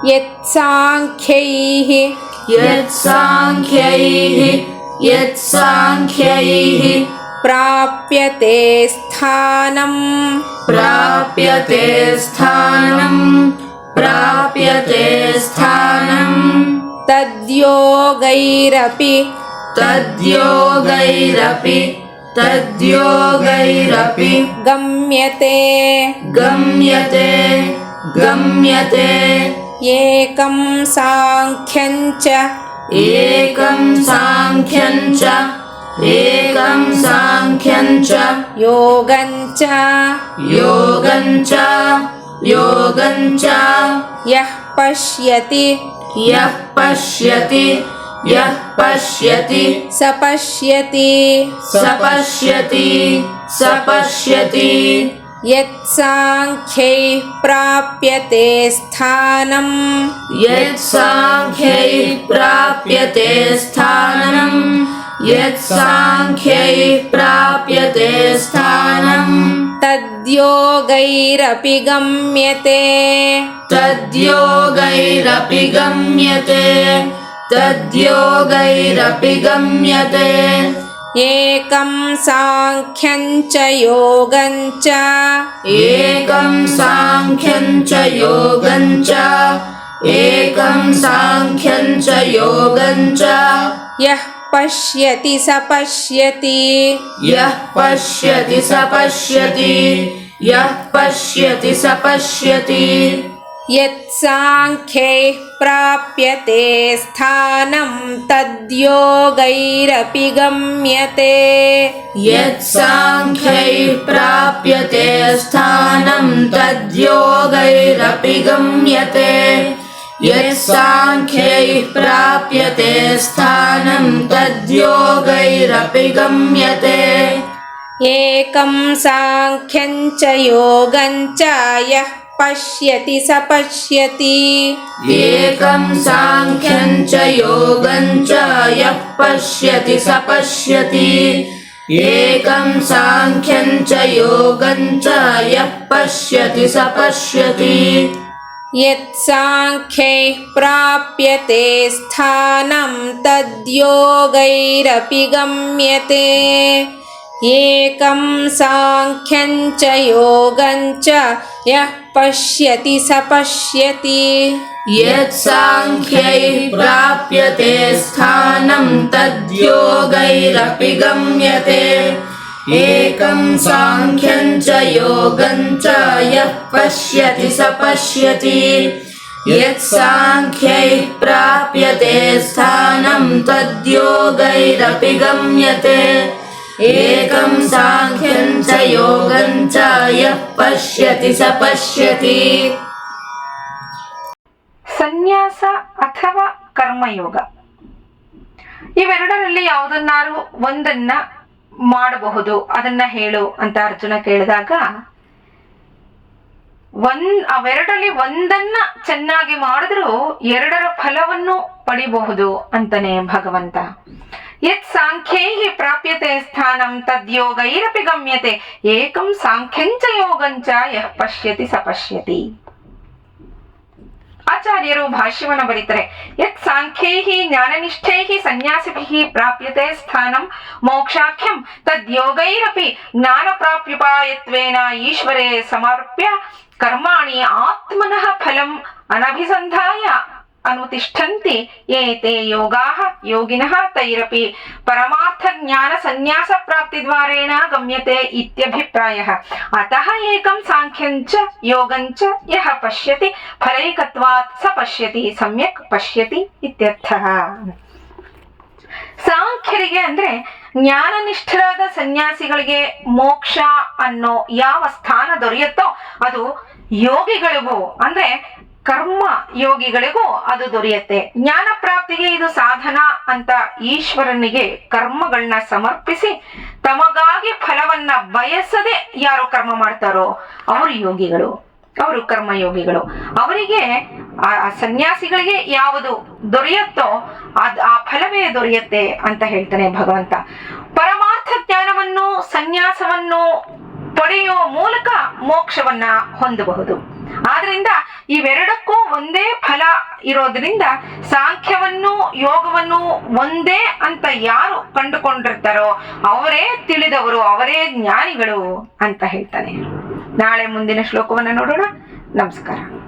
यत्साङ्ख्यैः प्राप्यते स्थानं तद्योगैरपि गम्यते एकं साङ्ख्यञ्च योगञ्च यः पश्यति स पश्यति यत्साङ्ख्यैः प्राप्यते स्थानं तद्योगैरपि गम्यते एकं साङ्ख्यञ्च योगञ्च यः पश्यति स पश्यति यत्साङ्ख्यैः प्राप्यते स्थानं तद्योगैरपि गम्यते एकं साङ्ख्यञ्च योगञ्च यः पश्यति स पश्यति यत्साङ्ख्यैः प्राप्यते स्थानं तद्योगैरपि गम्यते एकं साङ्ख्यञ्च योगञ्च यः पश्यति स पश्यति यत्साङ्ख्यैः प्राप्यते स्थानं तद्योगैरपि गम्यते एकं साङ्ख्यञ्च योगञ्च यः पश्यति स पश्यति यत्साङ्ख्यैः प्राप्यते स्थानं तद्योगैरपि गम्यते एकं साङ्ख्यञ्च योगञ्च यः पश्यति स पश्यति. ಸನ್ಯಾಸ ಅಥವಾ ಕರ್ಮಯೋಗ ಇವೆರಡರಲ್ಲಿ ಯಾವುದನ್ನಾರು ಒಂದನ್ನ ಮಾಡಬಹುದು, ಅದನ್ನ ಹೇಳು ಅಂತ ಅರ್ಜುನ ಕೇಳಿದಾಗ ಅವೆರಡರಲ್ಲಿ ಒಂದನ್ನ ಚೆನ್ನಾಗಿ ಮಾಡಿದ್ರೂ ಎರಡರ ಫಲವನ್ನು ಪಡಿಬಹುದು ಅಂತಾನೆ ಭಗವಂತ. ಯತ್ ಸಾಂಖ್ಯೈಃ ಪ್ರಾಪ್ಯತೆ ಸ್ಥಾನಂ ತದ್ಯೋಗೈರಪಿ ಗಮ್ಯತೆ ಏಕಂ ಸಾಂಖ್ಯಂಚ ಯೋಗಂಚ ಯಃ ಪಶ್ಯತಿ ಸ ಪಶ್ಯತಿ. ಆಚಾರ್ಯರು ಭಾಷ್ಯವನ್ನ ಬರೀತಾರೆ. ಯತ್ ಸಾಂಖ್ಯೈಃ ಜ್ಞಾನನಿಷ್ಠೈಃ ಸನ್ಯಾಸಿಭಿಃ ಪ್ರಾಪ್ಯತೆ ಸ್ಥಾನಂ ಮೋಕ್ಷಾಖ್ಯಂ ತದ್ಯೋಗೈರಪಿ ಜ್ಞಾನ ಪ್ರಾಪ್ಯುಪಾಯತ್ವೇನ ಈಶ್ವರೇ ಸಮರ್ಪ್ಯ ಕರ್ಮಾಣಿ ಆತ್ಮನಃ ಫಲಂ ಅನಭಿಸಂಧಾಯ ಅನುತಿಷ್ಠಂತಿ ಏತೆ ಯೋಗಾಃ ಯೋಗಿನಃ ತೈರಪಿ ಪರಮಾರ್ಥ ಜ್ಞಾನ ಸನ್ಯಾಸ ಪ್ರಾಪ್ತಿದ್ವಾರೇಣ ಗಮ್ಯತೆ ಇತ್ಯಭಿಪ್ರಾಯಃ. ಅತಃ ಏಕಂ ಸಾಂಖ್ಯಂಚ ಯೋಗಂಚ ಯಃ ಪಶ್ಯತಿ ಫಲೈಕತ್ವಾತ್ ಸ ಪಶ್ಯತಿ ಸಮ್ಯಕ್ ಪಶ್ಯತಿ ಇತ್ಯರ್ಥಃ. ಸಾಂಖ್ಯರಿಗೆ ಅಂದ್ರೆ ಜ್ಞಾನನಿಷ್ಠರಾದ ಸನ್ಯಾಸಿಗಳಿಗೆ ಮೋಕ್ಷ ಅನ್ನೋ ಯಾವ ಸ್ಥಾನ ದೊರೆಯುತ್ತೋ ಅದು ಯೋಗಿಗಳಿಗೂ ಅಂದ್ರೆ ಕರ್ಮ ಯೋಗಿಗಳಿಗೂ ಅದು ದೊರೆಯುತ್ತೆ. ಜ್ಞಾನ ಪ್ರಾಪ್ತಿಗೆ ಇದು ಸಾಧನ ಅಂತ ಈಶ್ವರನಿಗೆ ಕರ್ಮಗಳನ್ನ ಸಮರ್ಪಿಸಿ ತಮಗಾಗಿ ಫಲವನ್ನ ಬಯಸದೆ ಯಾರು ಕರ್ಮ ಮಾಡ್ತಾರೋ ಅವರು ಯೋಗಿಗಳು, ಅವರು ಕರ್ಮಯೋಗಿಗಳು. ಅವರಿಗೆ ಆ ಸನ್ಯಾಸಿಗಳಿಗೆ ಯಾವುದು ದೊರೆಯುತ್ತೋ ಆ ಫಲವೇ ದೊರೆಯುತ್ತೆ ಅಂತ ಹೇಳ್ತಾನೆ ಭಗವಂತ. ಪರಮಾರ್ಥ ಜ್ಞಾನವನ್ನು ಸನ್ಯಾಸವನ್ನು ಪಡೆಯುವ ಮೂಲಕ ಮೋಕ್ಷವನ್ನ ಹೊಂದಬಹುದು. ಆದ್ರಿಂದ ಇವೆರಡಕ್ಕೂ ಒಂದೇ ಫಲ ಇರೋದ್ರಿಂದ ಸಾಂಖ್ಯವನ್ನು ಯೋಗವನ್ನು ಒಂದೇ ಅಂತ ಯಾರು ಕಂಡುಕೊಂಡಿರ್ತಾರೋ ಅವರೇ ತಿಳಿದವರು, ಅವರೇ ಜ್ಞಾನಿಗಳು ಅಂತ ಹೇಳ್ತಾನೆ. ನಾಳೆ ಮುಂದಿನ ಶ್ಲೋಕವನ್ನು ನೋಡೋಣ. ನಮಸ್ಕಾರ.